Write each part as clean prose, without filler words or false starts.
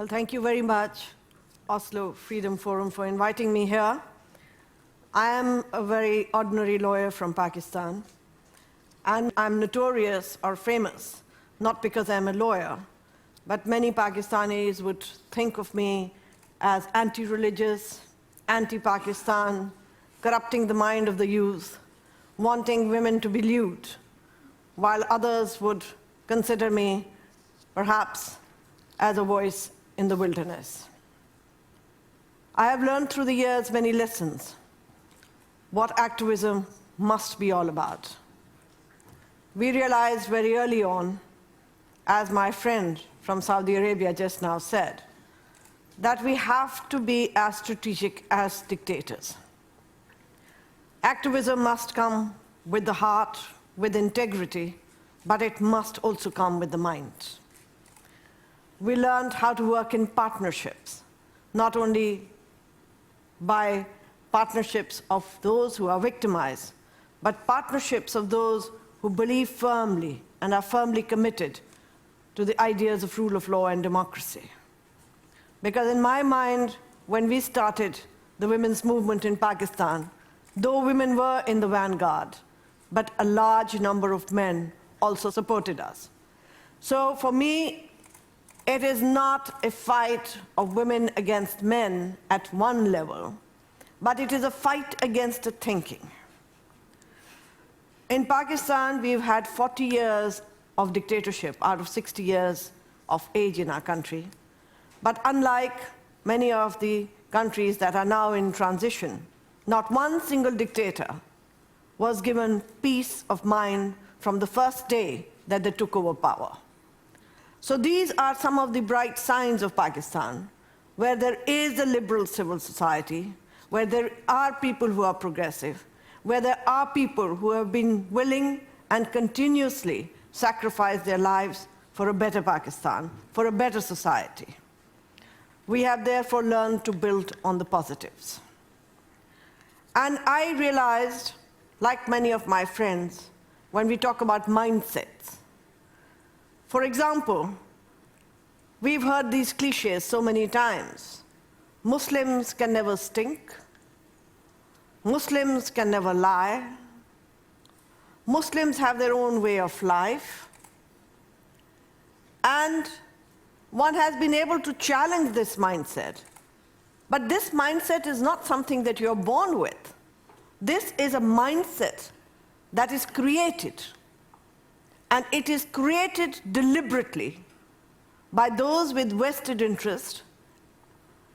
Well, thank you very much, Oslo Freedom Forum, for inviting me here. I am a very ordinary lawyer from Pakistan, and I'm notorious or famous, not because I'm a lawyer, but many Pakistanis would think of me as anti-religious, anti-Pakistan, corrupting the mind of the youth, wanting women to be lewd, while others would consider me, perhaps, as a voice in the wilderness. I have learned through the years many lessons what activism must be all about. We realized very early on, as my friend from Saudi Arabia just now said, that we have to be as strategic as dictators. Activism must come with the heart, with integrity, but it must also come with the mind. We learned how to work in partnerships, not only by partnerships of those who are victimized, but partnerships of those who believe firmly and are firmly committed to the ideas of rule of law and democracy. Because in my mind, when we started the women's movement in Pakistan, though women were in the vanguard, but a large number of men also supported us. So for me, it is not a fight of women against men at one level, but it is a fight against a thinking. In Pakistan, we've had 40 years of dictatorship out of 60 years of age in our country. But unlike many of the countries that are now in transition, not one single dictator was given peace of mind from the first day that they took over power. So these are some of the bright signs of Pakistan, where there is a liberal civil society, where there are people who are progressive, where there are people who have been willing and continuously sacrifice their lives for a better Pakistan, for a better society. We have therefore learned to build on the positives. And I realized, like many of my friends, when we talk about mindsets, for example, we've heard these cliches so many times. Muslims can never stink. Muslims can never lie. Muslims have their own way of life. And one has been able to challenge this mindset. But this mindset is not something that you're born with. This is a mindset that is created. And it is created deliberately by those with vested interest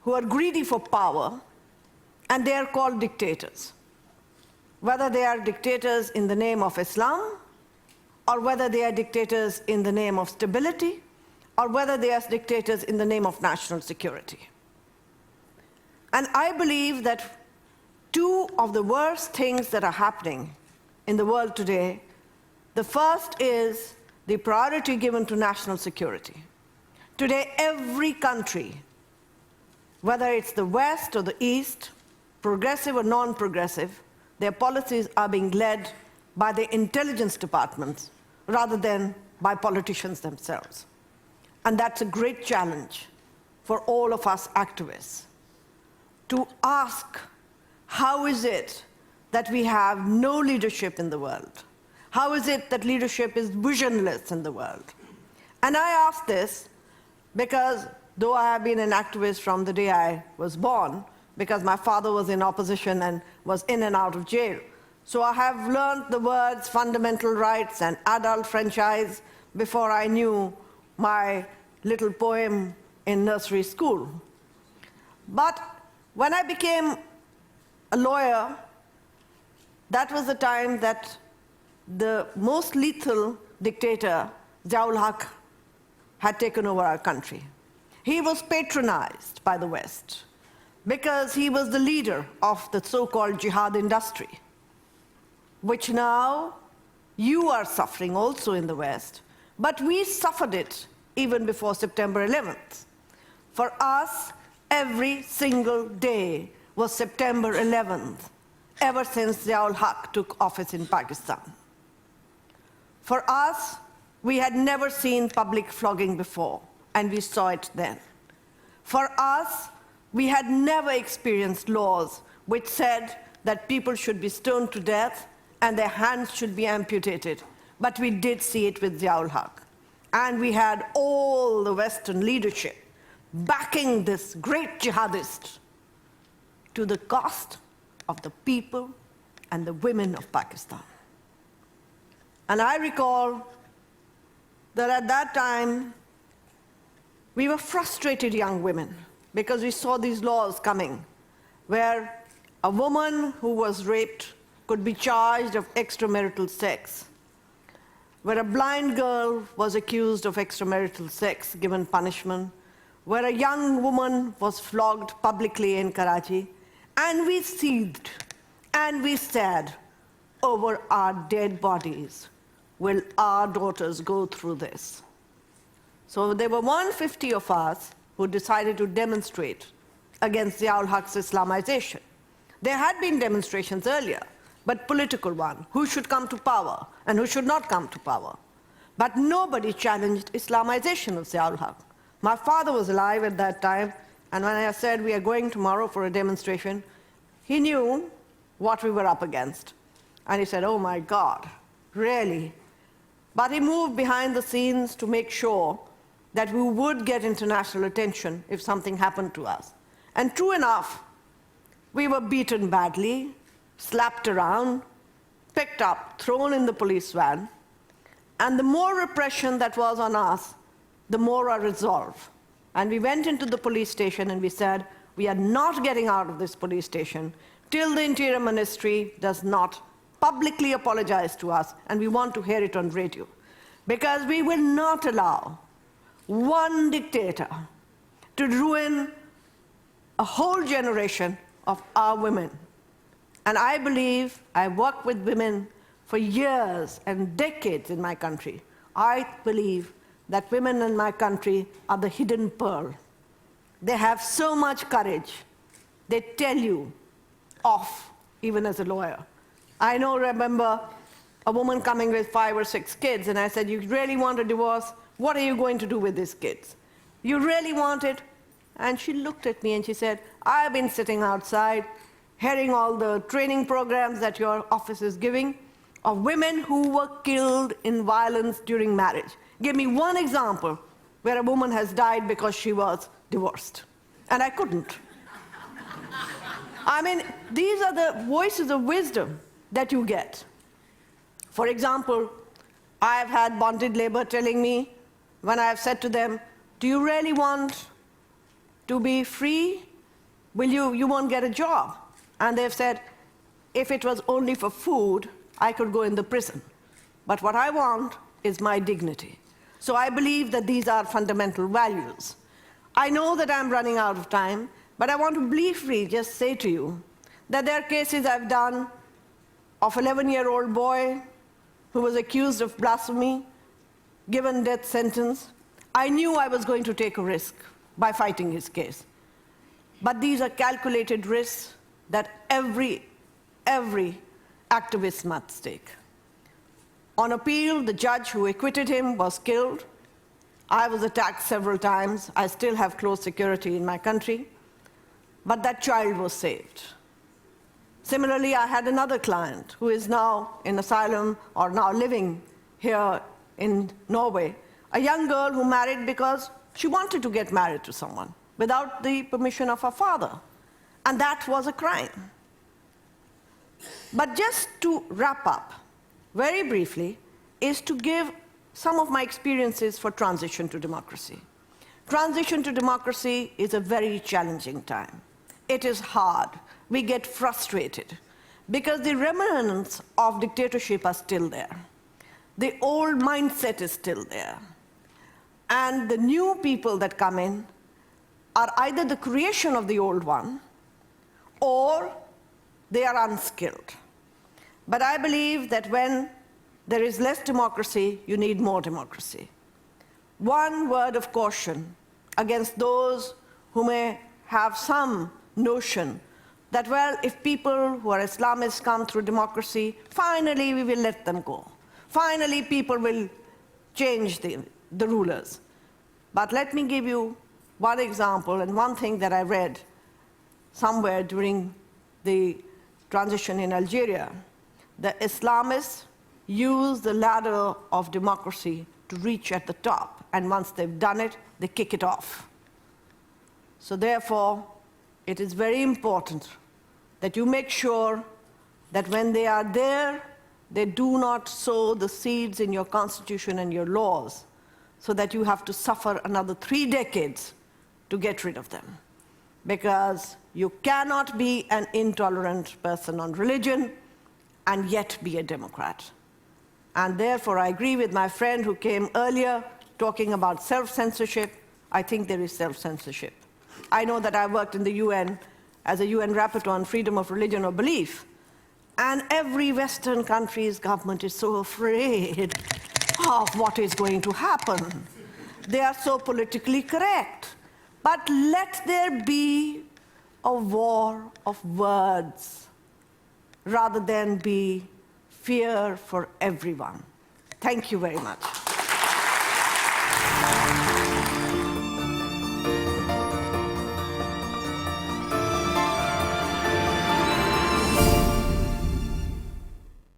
who are greedy for power, and they are called dictators. Whether they are dictators in the name of Islam, or whether they are dictators in the name of stability, or whether they are dictators in the name of national security. And I believe that two of the worst things that are happening in the world today, the first is the priority given to national security. Today, every country, whether it's the West or the East, progressive or non-progressive, their policies are being led by the intelligence departments rather than by politicians themselves. And that's a great challenge for all of us activists, to ask, how is it that we have no leadership in the world? How is it that leadership is visionless in the world? And I ask this because though I have been an activist from the day I was born, because my father was in opposition and was in and out of jail, so I have learned the words fundamental rights and adult franchise before I knew my little poem in nursery school. But when I became a lawyer, that was the time that the most lethal dictator, Ziaul Haq, had taken over our country. He was patronized by the West because he was the leader of the so-called jihad industry, which now you are suffering also in the West, but we suffered it even before September 11th. For us, every single day was September 11th, ever since Ziaul Haq took office in Pakistan. For us, we had never seen public flogging before, and we saw it then. For us, we had never experienced laws which said that people should be stoned to death and their hands should be amputated. But we did see it with Ziaul-Haq. And we had all the Western leadership backing this great jihadist to the cost of the people and the women of Pakistan. And I recall that at that time, we were frustrated young women because we saw these laws coming where a woman who was raped could be charged of extramarital sex, where a blind girl was accused of extramarital sex, given punishment, where a young woman was flogged publicly in Karachi, and we seethed and we said, over our dead bodies, will our daughters go through this? So there were 150 of us who decided to demonstrate against Ziaul-Haq's Islamization. There had been demonstrations earlier, but political ones, who should come to power and who should not come to power. But nobody challenged Islamization of Ziaul-Haq. My father was alive at that time, and when I said we are going tomorrow for a demonstration, he knew what we were up against. And he said, oh my God, really? But he moved behind the scenes to make sure that we would get international attention if something happened to us. And true enough, we were beaten badly, slapped around, picked up, thrown in the police van. And the more repression that was on us, the more our resolve. And we went into the police station and we said, we are not getting out of this police station till the Interior Ministry does not publicly apologize to us, and we want to hear it on radio. Because we will not allow one dictator to ruin a whole generation of our women. And I believe, I worked with women for years and decades in my country. I believe that women in my country are the hidden pearl. They have so much courage. They tell you off, even as a lawyer. I remember a woman coming with 5 or 6 kids, and I said, you really want a divorce? What are you going to do with these kids? You really want it? And she looked at me and she said, I've been sitting outside, hearing all the training programs that your office is giving of women who were killed in violence during marriage. Give me one example where a woman has died because she was divorced. And I couldn't. I mean, these are the voices of wisdom that you get. For example, I have had bonded labor telling me, when I have said to them, do you really want to be free? You won't get a job. And they've said, if it was only for food, I could go in the prison. But what I want is my dignity. So I believe that these are fundamental values. I know that I'm running out of time, but I want to briefly just say to you that there are cases I've done of an 11-year-old boy who was accused of blasphemy, given death sentence. I knew I was going to take a risk by fighting his case. But these are calculated risks that every activist must take. On appeal, the judge who acquitted him was killed. I was attacked several times. I still have close security in my country. But that child was saved. Similarly, I had another client who is now in asylum or now living here in Norway, a young girl who married because she wanted to get married to someone without the permission of her father. And that was a crime. But just to wrap up, very briefly, is to give some of my experiences for transition to democracy. Transition to democracy is a very challenging time. It is hard. We get frustrated because the remnants of dictatorship are still there. The old mindset is still there. And the new people that come in are either the creation of the old one or they are unskilled. But I believe that when there is less democracy, you need more democracy. One word of caution against those who may have some notion that, well, if people who are Islamists come through democracy, finally we will let them go. Finally people will change the rulers. But let me give you one example and one thing that I read somewhere during the transition in Algeria. The Islamists use the ladder of democracy to reach at the top, and once they've done it, they kick it off. So therefore, it is very important that you make sure that when they are there, they do not sow the seeds in your constitution and your laws so that you have to suffer another 3 decades to get rid of them. Because you cannot be an intolerant person on religion and yet be a Democrat. And therefore, I agree with my friend who came earlier talking about self-censorship. I think there is self-censorship. I know that I worked in the UN as a UN rapporteur on freedom of religion or belief. And every Western country's government is so afraid of what is going to happen. They are so politically correct. But let there be a war of words rather than be fear for everyone. Thank you very much.